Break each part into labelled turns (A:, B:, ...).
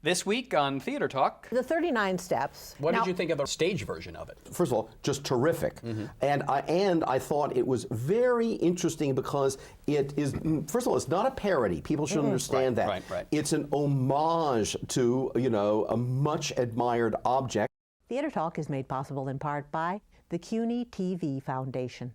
A: This week on Theater Talk,
B: The 39 Steps.
A: What did you think of the stage version of it?
C: First of all, just terrific. And I thought it was very interesting because it is, first of all, it's not a parody. People should understand that.
A: Right.
C: It's an homage to, a much admired object.
B: Theater Talk is made possible in part by the CUNY TV Foundation.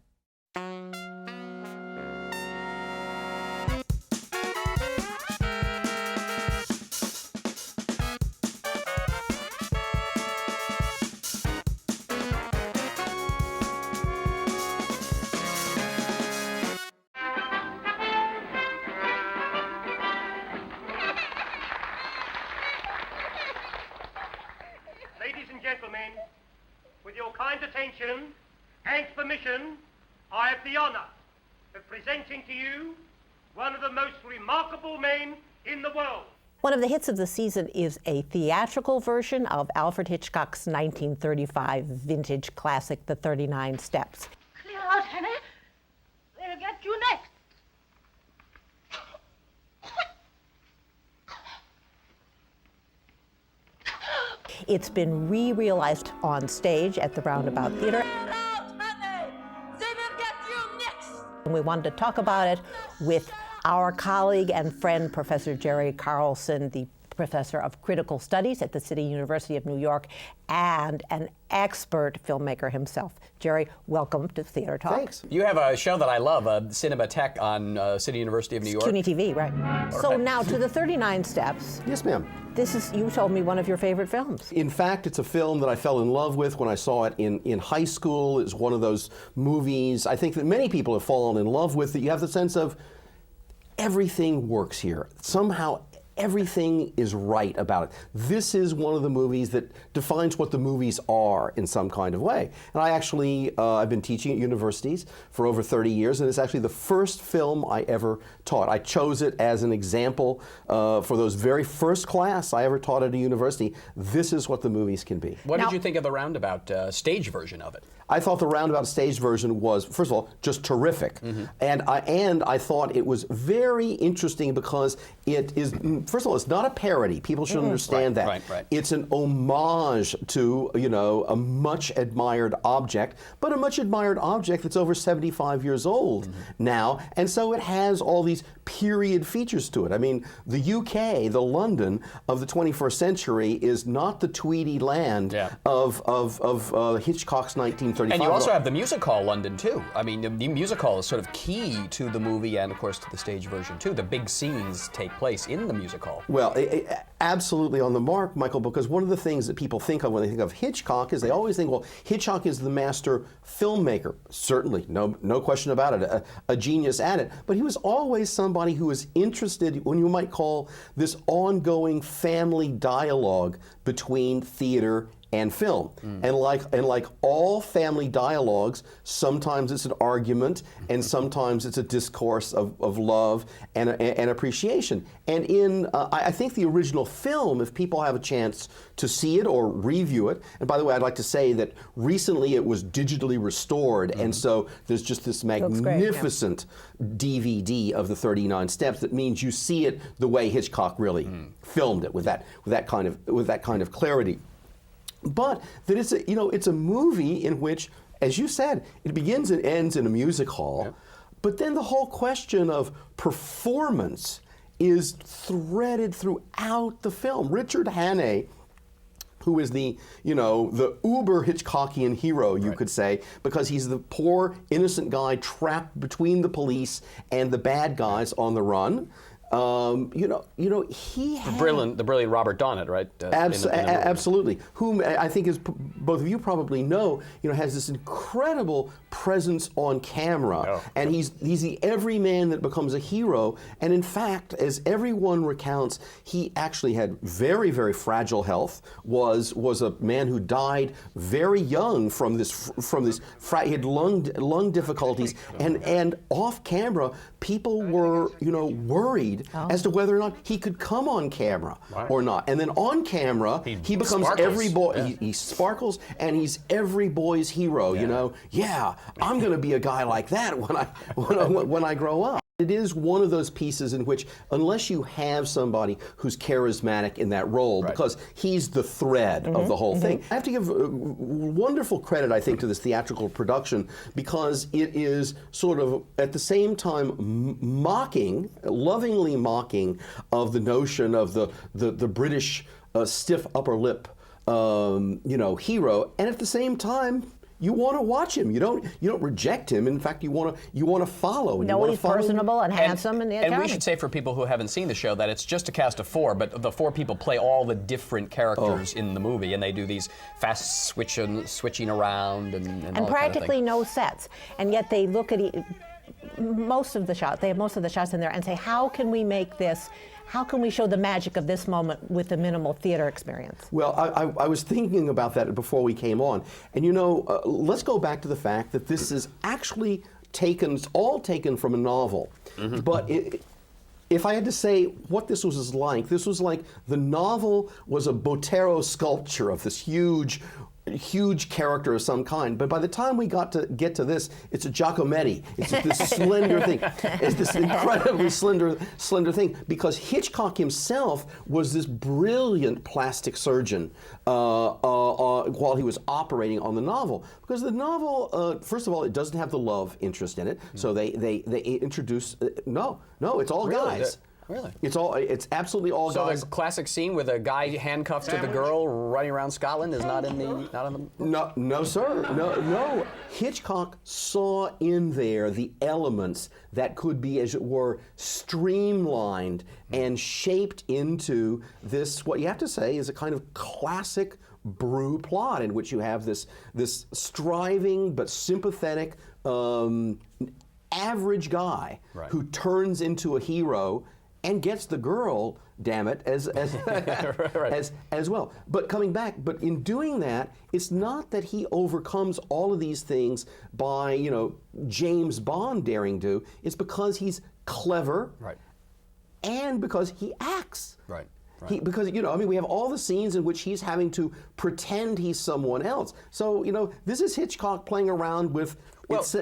D: Ladies and gentlemen, with your kind attention and permission, I have the honor of presenting to you one of the most remarkable men in the world.
B: One of the hits of the season is a theatrical version of Alfred Hitchcock's 1935 vintage classic, The 39 Steps.
E: Clear out, Henry. They'll get you next.
B: It's been re-realized on stage at the Roundabout Theater.
E: Clear out, Henry. They will get you next.
B: And we wanted to talk about it with our colleague and friend, Professor Jerry Carlson, the professor of critical studies at the City University of New York and an expert filmmaker himself. Jerry, welcome to Theater Talk.
C: Thanks.
A: You have a show that I love, Cinema Tech on City University of New York.
B: CUNY TV, right. So now to The 39 Steps.
C: Yes, ma'am.
B: This is, you told me, one of your favorite films.
C: In fact, it's a film that I fell in love with when I saw it in high school. It's one of those movies I think that many people have fallen in love with, that you have the sense of everything works here. Somehow everything is right about it. This is one of the movies that defines what the movies are in some kind of way. And I actually, I've been teaching at universities for over 30 years, and it's actually the first film I ever taught. I chose it as an example for those very first class I ever taught at a university. This is what the movies can be.
A: What did you think of the Roundabout stage version of it?
C: I thought the Roundabout stage version was, first of all, just terrific. And I thought it was very interesting because it is, first of all, it's not a parody. People should understand that.
A: Right.
C: It's an homage to, a much admired object, but a much admired object that's over 75 years old now. And so it has all these period features to it. I mean, the UK, the London of the 21st century is not the Tweedy land of Hitchcock's 1935.
A: And you also have the music hall London, too. I mean, the music hall is sort of key to the movie and, of course, to the stage version, too. The big scenes take place in the music hall.
C: Well, absolutely on the mark, Michael, because one of the things that people think of when they think of Hitchcock is they always think, well, Hitchcock is the master filmmaker. Certainly, no question about it, a genius at it. But he was always somebody who was interested, when you might call this ongoing family dialogue between theater and film. And like all family dialogues, sometimes it's an argument and sometimes it's a discourse of love and appreciation. And in, I think the original film, if people have a chance to see it or review it, and by the way, I'd like to say that recently it was digitally restored, and so there's just this magnificent DVD of the 39 Steps that means you see it the way Hitchcock really filmed it, with that kind of clarity. But that it's a movie in which, as you said, it begins and ends in a music hall, but then the whole question of performance is threaded throughout the film. Richard Hannay, who is the uber Hitchcockian hero, you could say, because he's the poor, innocent guy trapped between the police and the bad guys on the run. He had
A: The brilliant Robert Donnet, right?
C: Absolutely. Whom I think, as both of you probably know, has this incredible presence on camera, and he's the everyman that becomes a hero. And in fact, as everyone recounts, he actually had very, very fragile health. Was a man who died very young from this. He had lung difficulties, and off camera, people were worried as to whether or not he could come on camera or not. And then on camera, he becomes every boy. He sparkles, and he's every boy's hero. I'm going to be a guy like that when I grow up. It is one of those pieces in which, unless you have somebody who's charismatic in that role, because he's the thread of the whole thing. I have to give wonderful credit, I think, to this theatrical production, because it is sort of, at the same time, mocking, lovingly mocking of the notion of the British stiff upper lip, hero, and at the same time, you want to watch him. You don't reject him. In fact, you want to follow.
B: No, he's personable and handsome and
A: we should say for people who haven't seen the show that it's just a cast of 4, but the 4 people play all the different characters in the movie, and they do these fast switching around and all
B: practically
A: kind of
B: no sets, and yet they look at most of the shots. They have most of the shots in there and say, how can we make this? How can we show the magic of this moment with a minimal theater experience?
C: Well, I was thinking about that before we came on. And let's go back to the fact that this is actually all taken from a novel. But if I had to say what this was like the novel was a Botero sculpture of this huge character of some kind, but by the time we get to this, it's a Giacometti. It's this slender thing. It's this incredibly slender thing, because Hitchcock himself was this brilliant plastic surgeon while he was operating on the novel. Because the novel, first of all, it doesn't have the love interest in it, so they introduce no, it's all guys.
A: Really?
C: It's absolutely all guys.
A: So the classic scene where the guy handcuffs to the girl running around Scotland is not in the.
C: No, sir. No. Hitchcock saw in there the elements that could be, as it were, streamlined and shaped into this. What you have to say is a kind of classic Brew plot, in which you have this striving but sympathetic average guy who turns into a hero and gets the girl, damn it, as well. But coming back, but in doing that, it's not that he overcomes all of these things by, James Bond daring do. It's because he's clever, and because he acts. Because we have all the scenes in which he's having to pretend he's someone else. So this is Hitchcock playing around with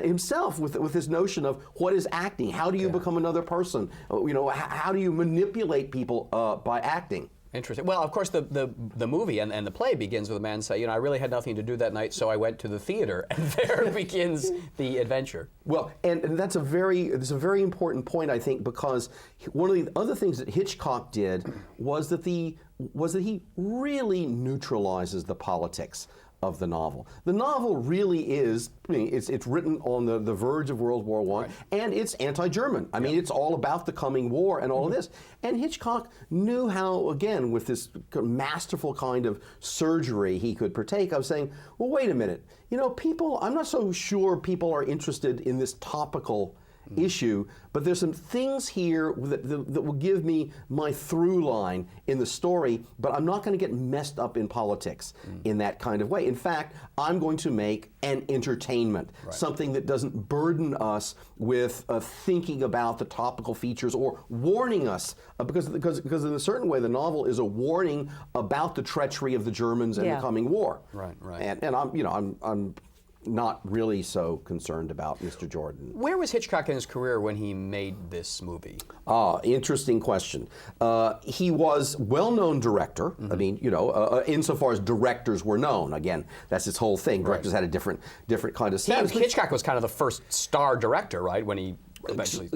C: himself with this notion of what is acting. How do you become another person? How do you manipulate people by acting?
A: Interesting. Well, of course, the movie and the play begins with a man saying, I really had nothing to do that night, so I went to the theater, and there begins the adventure.
C: Well, and that's a very important point, I think, because one of the other things that Hitchcock did was that he really neutralizes the politics of the novel. The novel really is, it's written on the verge of World War I, and it's anti-German. I mean, it's all about the coming war and all of this. And Hitchcock knew how, again, with this masterful kind of surgery he could partake of saying, well, wait a minute, I'm not so sure people are interested in this topical issue, but there's some things here that will give me my through line in the story, but I'm not going to get messed up in politics in that kind of way. In fact, I'm going to make an entertainment, something that doesn't burden us with thinking about the topical features or warning us, because in a certain way the novel is a warning about the treachery of the Germans and the coming war. And I'm not really so concerned about Mr. Jordan.
A: Where was Hitchcock in his career when he made this movie?
C: Interesting question. He was well-known director. I mean, insofar as directors were known. Again, that's his whole thing. Directors had a different kind of status.
A: Hitchcock was kind of the first star director, right? When he eventually.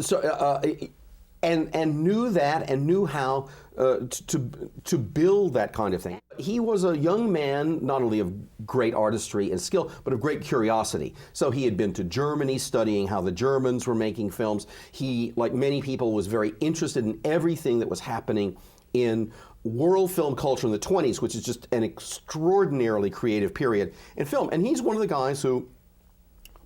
C: And knew that and knew how to build that kind of thing. He was a young man, not only of great artistry and skill, but of great curiosity. So he had been to Germany studying how the Germans were making films. He, like many people, was very interested in everything that was happening in world film culture in the 20s, which is just an extraordinarily creative period in film. And he's one of the guys who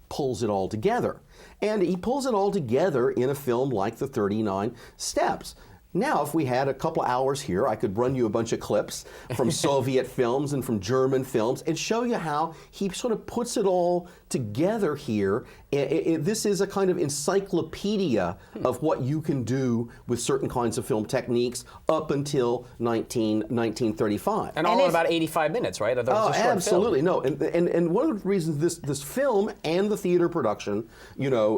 C: pulls it all together. And he pulls it all together in a film like The 39 Steps. Now, if we had a couple of hours here, I could run you a bunch of clips from Soviet films and from German films and show you how he sort of puts it all together here. This is a kind of encyclopedia of what you can do with certain kinds of film techniques up until 1935.
A: And all in about 85 minutes, right?
C: Oh, absolutely. No, and one of the reasons this film and the theater production, you know,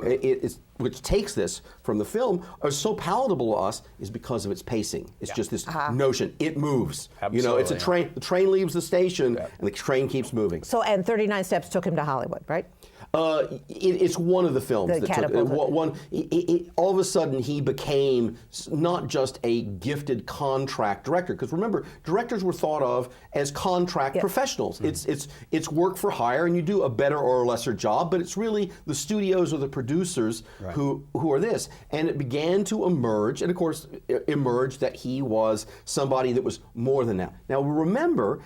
C: which takes this from the film, are so palatable to us is because of its pacing. It's just this notion. It moves.
A: Absolutely.
C: You know, it's a train. The train leaves the station, and the train keeps moving.
B: So, and 39 Steps took him to Hollywood, right?
C: It's one of the films that took all of a sudden he became not just a gifted contract director, because remember, directors were thought of as contract professionals. It's work for hire, and you do a better or a lesser job, but it's really the studios or the producers who are this. And it began to emerge, and of course it emerged that he was somebody that was more than that. Now remember,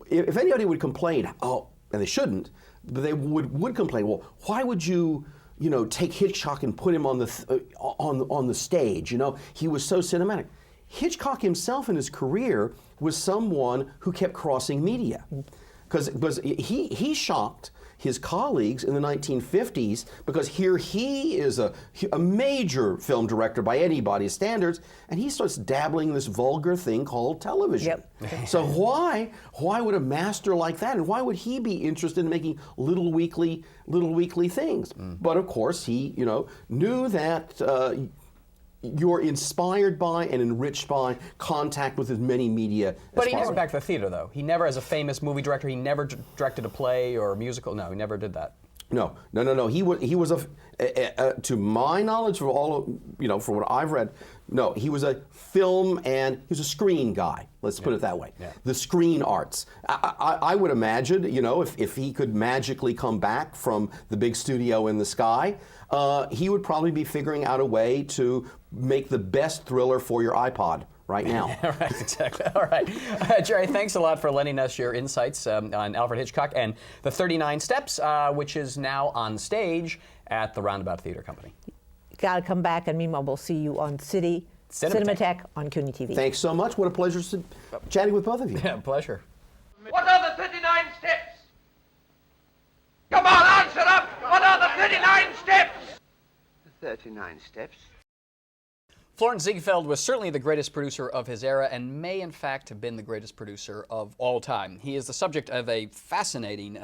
C: if anybody would complain, and they shouldn't, but they would complain, well, why would you know, take Hitchcock and put him on the stage? You know, he was so cinematic. Hitchcock himself in his career was someone who kept crossing media, because he shocked his colleagues in the 1950s, because here he is a major film director by anybody's standards, and he starts dabbling in this vulgar thing called television. So why would a master like that, and why would he be interested in making little weekly things? But of course he, you know, knew that you're inspired by and enriched by contact with as many media as possible.
A: But he never back to the theater, though. He never, as a famous movie director, he never directed a play or a musical. No, he never did that.
C: No. He was to my knowledge, for all you know, for what I've read, no, he was a film and he was a screen guy. Let's put it that way. The screen arts. I would imagine, you know, if he could magically come back from the big studio in the sky, he would probably be figuring out a way to make the best thriller for your iPod right now.
A: Right, exactly. All right. Jerry, thanks a lot for lending us your insights on Alfred Hitchcock and the 39 Steps, which is now on stage at the Roundabout Theater Company.
B: Got to come back, and meanwhile, we'll see you on Cinematheque on CUNY TV.
C: Thanks so much. What a pleasure chatting with both of you.
A: Yeah, pleasure.
D: What are the 39 steps? Come on, answer up! What are the 39 steps?
F: The 39 steps?
A: Florence Ziegfeld was certainly the greatest producer of his era and may in fact have been the greatest producer of all time. He is the subject of a fascinating,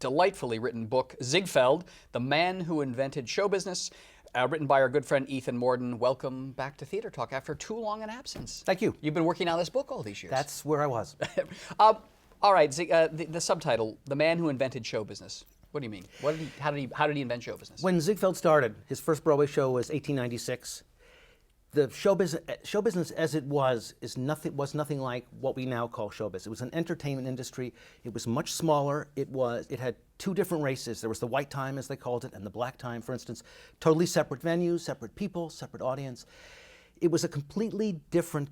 A: delightfully written book, Ziegfeld, The Man Who Invented Show Business, written by our good friend Ethan Mordden. Welcome back to Theater Talk after too long an absence.
G: Thank you.
A: You've been working on this book all these years.
G: That's where I was.
A: All right, the subtitle, The Man Who Invented Show Business. What do you mean? How did he invent show business?
G: When Ziegfeld started, his first Broadway show was 1896. The show business as it was nothing like what we now call show business. It was an entertainment industry. It was much smaller. It had two different races. There was the white time, as they called it, and the black time, for instance. Totally separate venues, separate people, separate audience. It was a completely different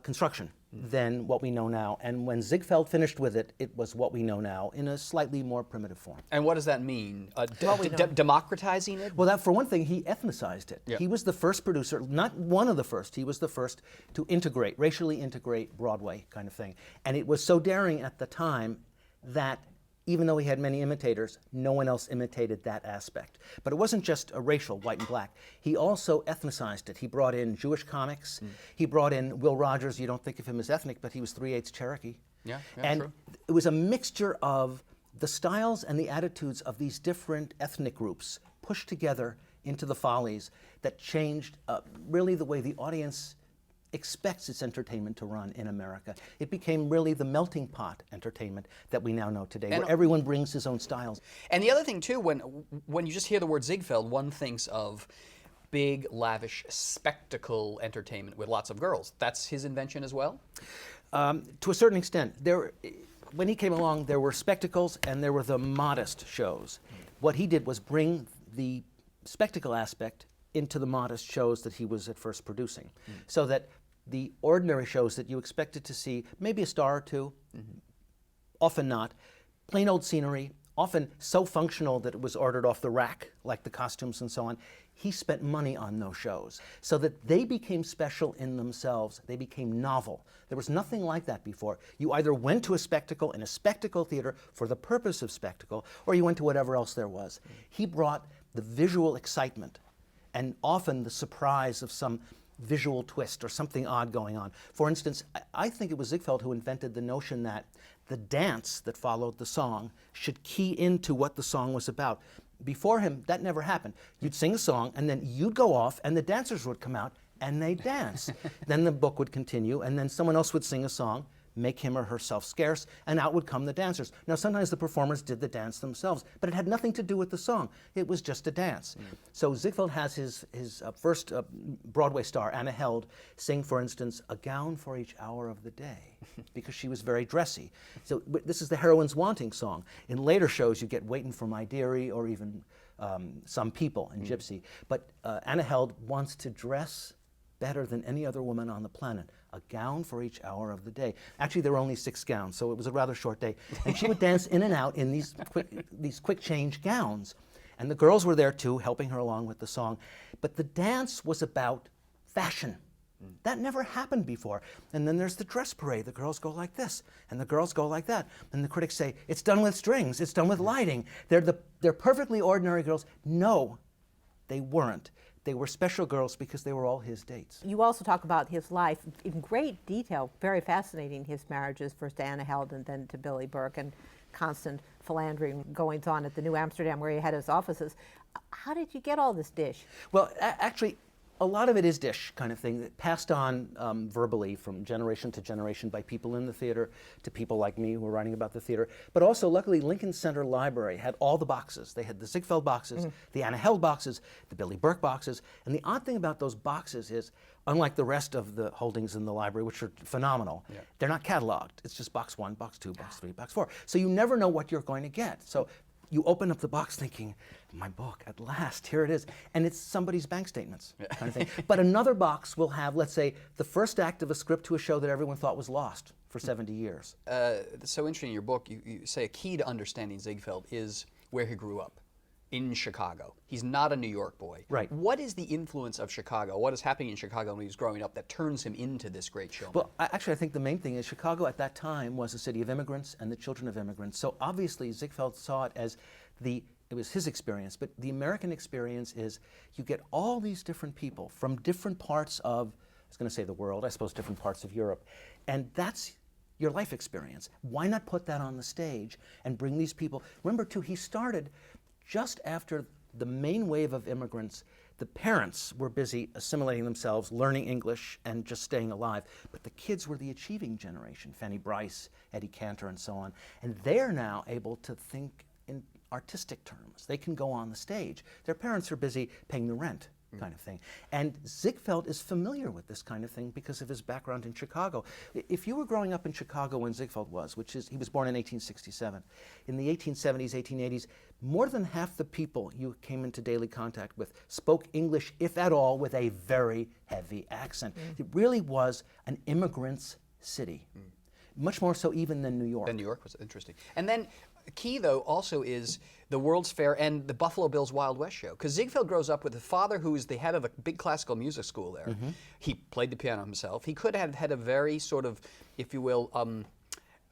G: construction than what we know now. And when Ziegfeld finished with it, it was what we know now in a slightly more primitive form.
A: And what does that mean? Democratizing it?
G: Well, for one thing, he ethnicized it. Yeah. He was the first producer, not one of the first, he was the first to racially integrate Broadway kind of thing. And it was so daring at the time that even though he had many imitators, no one else imitated that aspect. But it wasn't just a racial, white and black. He also ethnicized it. He brought in Jewish comics. He brought in Will Rogers. You don't think of him as ethnic, but he was 3/8 Cherokee.
A: Yeah,
G: and
A: true.
G: It was a mixture of the styles and the attitudes of these different ethnic groups pushed together into the Follies that changed really the way the audience expects its entertainment to run in America. It became really the melting pot entertainment that we now know today, where everyone brings his own styles.
A: And the other thing too, when you just hear the word Ziegfeld, one thinks of big, lavish, spectacle entertainment with lots of girls. That's his invention as well?
G: To a certain extent. When he came along, there were spectacles and there were the modest shows. What he did was bring the spectacle aspect into the modest shows that he was at first producing, so that the ordinary shows that you expected to see, maybe a star or two, often not, plain old scenery, often so functional that it was ordered off the rack, like the costumes and so on. He spent money on those shows so that they became special in themselves. They became novel. There was nothing like that before. You either went to a spectacle in a spectacle theater for the purpose of spectacle, or you went to whatever else there was. He brought the visual excitement and often the surprise of some visual twist or something odd going on. For instance, I think it was Ziegfeld who invented the notion that the dance that followed the song should key into what the song was about. Before him, that never happened. You'd sing a song, and then you'd go off, and the dancers would come out, and they'd dance. Then the book would continue, and then someone else would sing a song, make him or herself scarce, and out would come the dancers. Now, sometimes the performers did the dance themselves, but it had nothing to do with the song. It was just a dance. So Ziegfeld has his first Broadway star, Anna Held, sing, for instance, "A Gown for Each Hour of the Day," because she was very dressy. So this is the heroine's wanting song. In later shows, you get "Waitin' for My Dearie" or even "Some People" in Gypsy. But Anna Held wants to dress better than any other woman on the planet. A gown for each hour of the day. Actually, there were only 6 gowns, so it was a rather short day. And she would dance in and out in these quick change gowns. And the girls were there too, helping her along with the song. But the dance was about fashion. That never happened before. And then there's the dress parade. The girls go like this, and the girls go like that. And the critics say, it's done with strings, it's done with lighting. They're perfectly ordinary girls. No, they weren't. They were special girls because they were all his dates.
B: You also talk about his life in great detail, very fascinating, his marriages, first to Anna Held and then to Billy Burke, and constant philandering goings on at the New Amsterdam where he had his offices. How did you get all this dish?
G: Well, actually, a lot of it is dish kind of thing, that passed on verbally from generation to generation by people in the theater to people like me who were writing about the theater. But also, luckily, Lincoln Center Library had all the boxes. They had the Ziegfeld boxes, the Anna Held boxes, the Billy Burke boxes. And the odd thing about those boxes is, unlike the rest of the holdings in the library, which are phenomenal, they're not cataloged. It's just box 1, box 2, box 3, box 4. So you never know what you're going to get. So you open up the box thinking, my book, at last, here it is. And it's somebody's bank statements, kind of thing. But another box will have, let's say, the first act of a script to a show that everyone thought was lost for 70 years.
A: It's so interesting in your book, you say a key to understanding Ziegfeld is where he grew up, in Chicago. He's not a New York boy.
G: Right.
A: What is the influence of Chicago? What is happening in Chicago when he was growing up that turns him into this great showman?
G: Well, actually, I think the main thing is Chicago at that time was a city of immigrants and the children of immigrants. So obviously, Ziegfeld saw it as it was his experience, but the American experience is you get all these different people from different parts of, I was going to say the world, I suppose different parts of Europe, and that's your life experience. Why not put that on the stage and bring these people? Remember, too, he started just after the main wave of immigrants. The parents were busy assimilating themselves, learning English, and just staying alive. But the kids were the achieving generation, Fanny Brice, Eddie Cantor, and so on. And they're now able to think in artistic terms. They can go on the stage. Their parents are busy paying the rent, kind of thing. And Ziegfeld is familiar with this kind of thing because of his background in Chicago. If you were growing up in Chicago when Ziegfeld was, he was born in 1867, in the 1870s, 1880s, more than half the people you came into daily contact with spoke English, if at all, with a very heavy accent. It really was an immigrant's city, much more so even than New York.
A: New York was interesting. And then key, though, also is the World's Fair and the Buffalo Bills Wild West show. Because Ziegfeld grows up with a father who is the head of a big classical music school there. He played the piano himself. He could have had a very sort of, if you will,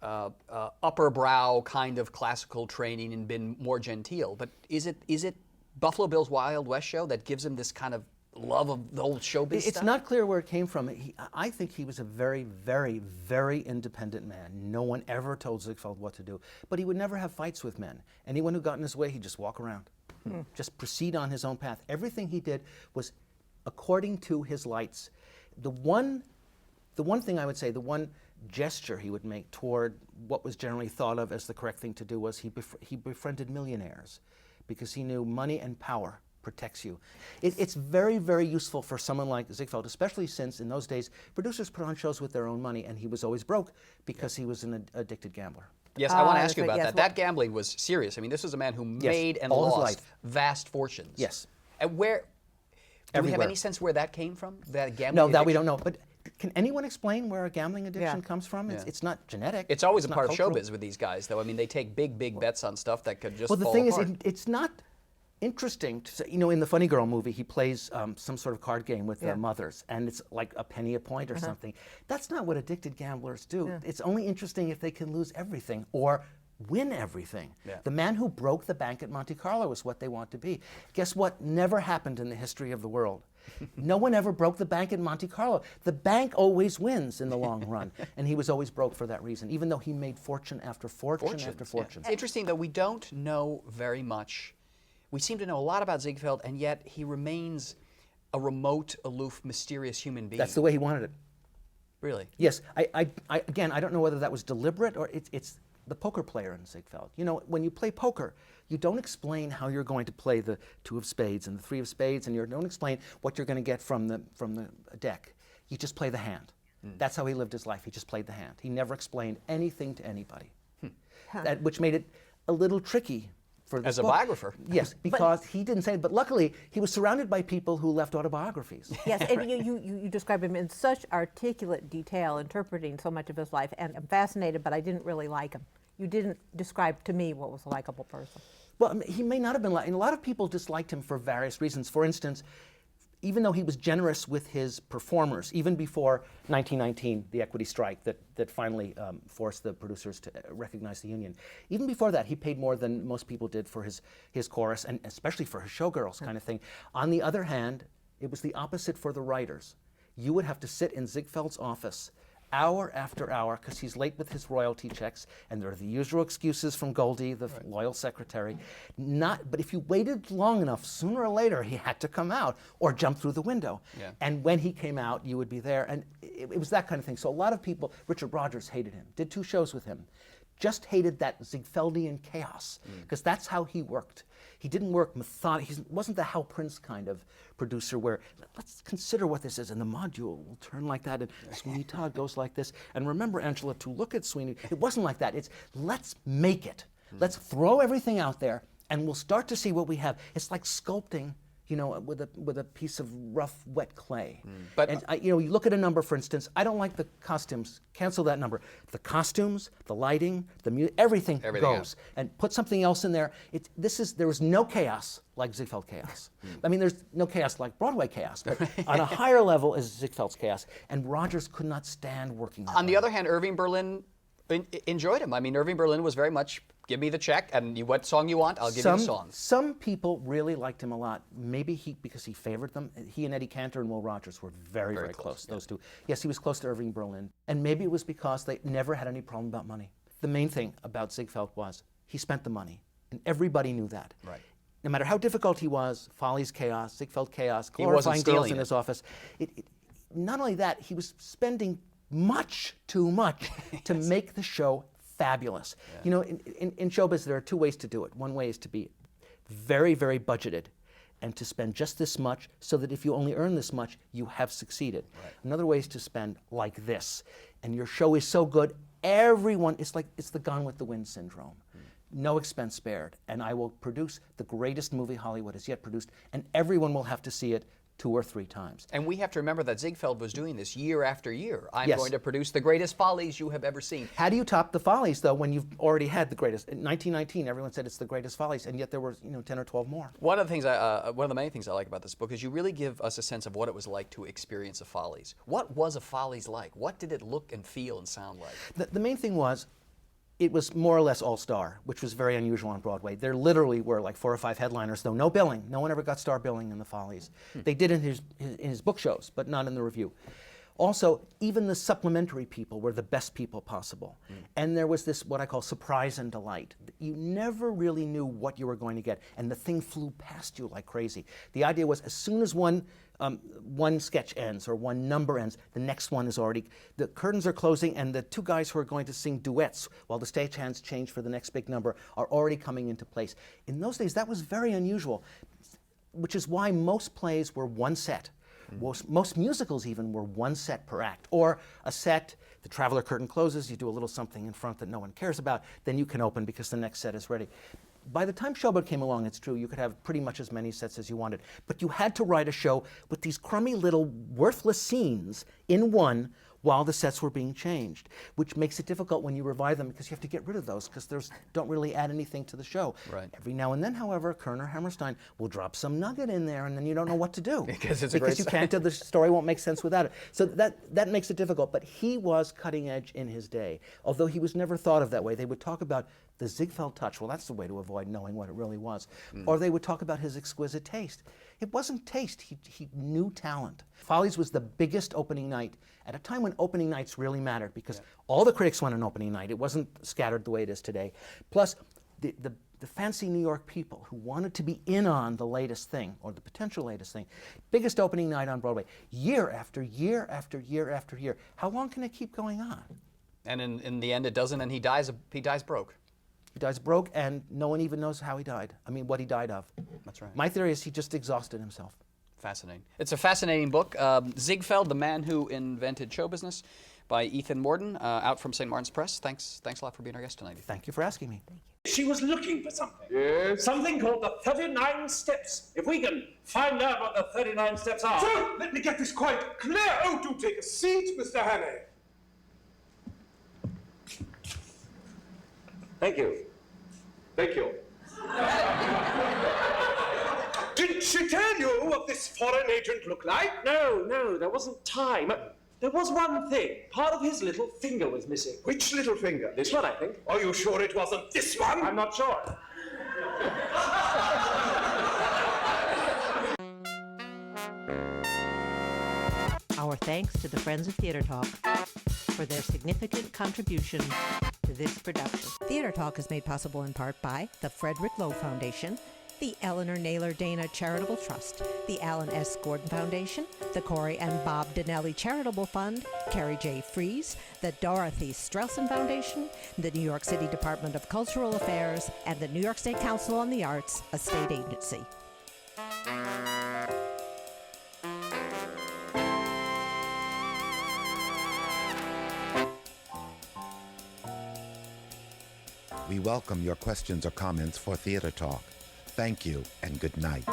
A: upper brow kind of classical training and been more genteel. But is it Buffalo Bills Wild West show that gives him this kind of love of the old showbiz
G: It's
A: stuff?
G: not clear where it came from. I think he was a very, very, very independent man. No one ever told Ziegfeld what to do. But he would never have fights with men. Anyone who got in his way, he'd just walk around. Just proceed on his own path. Everything he did was according to his lights. The one thing I would say, the one gesture he would make toward what was generally thought of as the correct thing to do was he befriended millionaires because he knew money and power protects you. It's very, very useful for someone like Ziegfeld, especially since in those days producers put on shows with their own money, and he was always broke because he was an addicted gambler.
A: Yes, I want to ask
B: that's
A: you
B: right,
A: about
B: yes.
A: that. That gambling was serious. I mean, this was a man who made and
G: all his
A: lost
G: life.
A: vast fortunes.
G: Yes.
A: And where, do we have
G: Everywhere.
A: any sense where that came from? That gambling
G: No, that we
A: addiction?
G: don't know. But Can anyone explain where a gambling addiction
B: Yeah.
G: comes from? It's not genetic.
A: It's always a
G: not
A: part
G: cultural.
A: of showbiz with these guys, though. I mean, they take big bets on stuff that could just
G: Well, the
A: fall
G: thing
A: apart.
G: is, it's not interesting to say, you know, in the Funny Girl movie, he plays some sort of card game with their mothers, and it's like a penny a point or something. That's not what addicted gamblers do. It's only interesting if they can lose everything or win everything. The man who broke the bank at Monte Carlo is what they want to be. Guess what never happened in the history of the world? No one ever broke the bank at Monte Carlo. The bank always wins in the long run, and he was always broke for that reason, even though he made fortune after fortune after fortune.
A: It's interesting, though, we don't know very much. We seem to know a lot about Ziegfeld, and yet he remains a remote, aloof, mysterious human being.
G: That's the way he wanted it.
A: Really?
G: Yes. Again, I don't know whether that was deliberate or it's the poker player in Ziegfeld. You know, when you play poker, you don't explain how you're going to play the 2 of spades and the 3 of spades, and you don't explain what you're going to get from the deck. You just play the hand. That's how he lived his life. He just played the hand. He never explained anything to anybody, which made it a little tricky for this
A: As a
G: book.
A: biographer.
G: Yes, because he didn't say it, but luckily he was surrounded by people who left autobiographies.
B: Yes, and you describe him in such articulate detail, interpreting so much of his life, and I'm fascinated, but I didn't really like him. You didn't describe to me what was a likable person.
G: Well, I mean, he may not have been liked, and a lot of people disliked him for various reasons. For instance, even though he was generous with his performers, even before 1919, the equity strike that finally forced the producers to recognize the union, even before that, he paid more than most people did for his chorus, and especially for his showgirls kind of thing. On the other hand, it was the opposite for the writers. You would have to sit in Ziegfeld's office hour after hour, because he's late with his royalty checks, and there are the usual excuses from Goldie, the loyal secretary. But if you waited long enough, sooner or later he had to come out or jump through the window. And when he came out, you would be there, and it was that kind of thing. So a lot of people, Richard Rodgers hated him, did 2 shows with him, just hated that Ziegfeldian chaos, because that's how he worked. He didn't work methodically. He wasn't the Hal Prince kind of producer where, let's consider what this is, and the module will turn like that, and Sweeney Todd goes like this. And remember, Angela, to look at Sweeney. It wasn't like that. It's, let's make it. Let's throw everything out there, and we'll start to see what we have. It's like sculpting, you know, with a piece of rough, wet clay. And you know, you look at a number, for instance. I don't like the costumes. Cancel that number. The costumes, the lighting, the music, everything goes. And put something else in there. There was no chaos like Ziegfeld chaos. I mean, there's no chaos like Broadway chaos, but on a higher level is Ziegfeld's chaos. And Rodgers could not stand working that
A: On the
G: way.
A: other hand, Irving Berlin enjoyed him. I mean, Irving Berlin was very much, give me the check, and what song you want, I'll give you the songs.
G: Some people really liked him a lot. Maybe because he favored them. He and Eddie Cantor and Will Rogers were very, very close, those two. Yes, he was close to Irving Berlin. And maybe it was because they never had any problem about money. The main thing about Ziegfeld was he spent the money, and everybody knew that.
A: Right.
G: No matter how difficult he was, Follies chaos, Ziegfeld chaos,
A: He wasn't
G: glorifying girls
A: stealing
G: in
A: it.
G: his office. Not only that, he was spending much too much to make the show fabulous. You know, in showbiz, there are 2 ways to do it. One way is to be very, very budgeted and to spend just this much so that if you only earn this much, you have succeeded. Another way is to spend like this. And your show is so good, everyone, it's the Gone with the Wind syndrome. No expense spared. And I will produce the greatest movie Hollywood has yet produced, and everyone will have to see it 2 or 3 times.
A: And we have to remember that Ziegfeld was doing this year after year. I'm
G: Yes.
A: going to produce the greatest Follies you have ever seen.
G: How do you top the Follies, though, when you've already had the greatest? In 1919, everyone said it's the greatest Follies, and yet there were, 10 or 12 more.
A: One of the many things I like about this book is you really give us a sense of what it was like to experience a Follies. What was a Follies like? What did it look and feel and sound like?
G: The main thing was, it was more or less all-star, which was very unusual on Broadway. There literally were like 4 or 5 headliners, though no billing. No one ever got star billing in the Follies. They did in his book shows, but not in the review. Also, even the supplementary people were the best people possible. And there was this, what I call surprise and delight. You never really knew what you were going to get, and the thing flew past you like crazy. The idea was, as soon as one sketch ends or one number ends, the next one is already, the curtains are closing, and the 2 guys who are going to sing duets while the stagehands change for the next big number are already coming into place. In those days, that was very unusual, which is why most plays were 1 set. Most musicals even were 1 set per act, or a set, the traveler curtain closes, you do a little something in front that no one cares about, then you can open because the next set is ready. By the time Showboat came along, it's true, you could have pretty much as many sets as you wanted. But you had to write a show with these crummy little worthless scenes in one while the sets were being changed, which makes it difficult when you revive them because you have to get rid of those because those don't really add anything to the show.
A: Right.
G: Every now and then, however, Kerner Hammerstein will drop some nugget in there and then you don't know what to do.
A: Because it's a great
G: you can't, the story won't make sense without it. So that makes it difficult, but he was cutting edge in his day. Although he was never thought of that way. They would talk about the Ziegfeld touch. Well, that's the way to avoid knowing what it really was. Or they would talk about his exquisite taste. It wasn't taste, he knew talent. Follies was the biggest opening night at a time when opening nights really mattered because all the critics went on opening night. It wasn't scattered the way it is today. Plus, the fancy New York people who wanted to be in on the latest thing, or the potential latest thing. Biggest opening night on Broadway, year after year after year after year. How long can it keep going on?
A: And in the end, it doesn't, and he dies broke.
G: He dies broke, and no one even knows how he died. I mean, what he died of.
A: That's right.
G: My theory is he just exhausted himself.
A: Fascinating. It's a fascinating book. Ziegfeld, The Man Who Invented Show Business, by Ethan Mordden, out from St. Martin's Press. Thanks a lot for being our guest tonight, Ethan.
G: Thank you for asking me.
H: She was looking for something.
I: Yes?
H: Something called the 39 Steps. If we can find out what the 39 Steps are.
I: So, let me get this quite clear. Oh, do take a seat, Mr. Hannay.
H: Thank you.
I: Thank you. Did she tell you what this foreign agent looked like?
H: No, there wasn't time. There was one thing. Part of his little finger was missing.
I: Which little finger?
H: This one, I think.
I: Are you sure it wasn't this one?
H: I'm not sure.
B: Our thanks to the Friends of Theater Talk for their significant contribution to this production. Theater Talk is made possible in part by the Frederick Lowe Foundation, the Eleanor Naylor Dana Charitable Trust, the Allen S. Gordon Foundation, the Corey and Bob Donnelly Charitable Fund, Carrie J. Fries, the Dorothy STRELSIN Foundation, the New York City Department of Cultural Affairs, and the New York State Council on the Arts, a state agency.
J: We welcome your questions or comments for Theater Talk. Thank you and good night.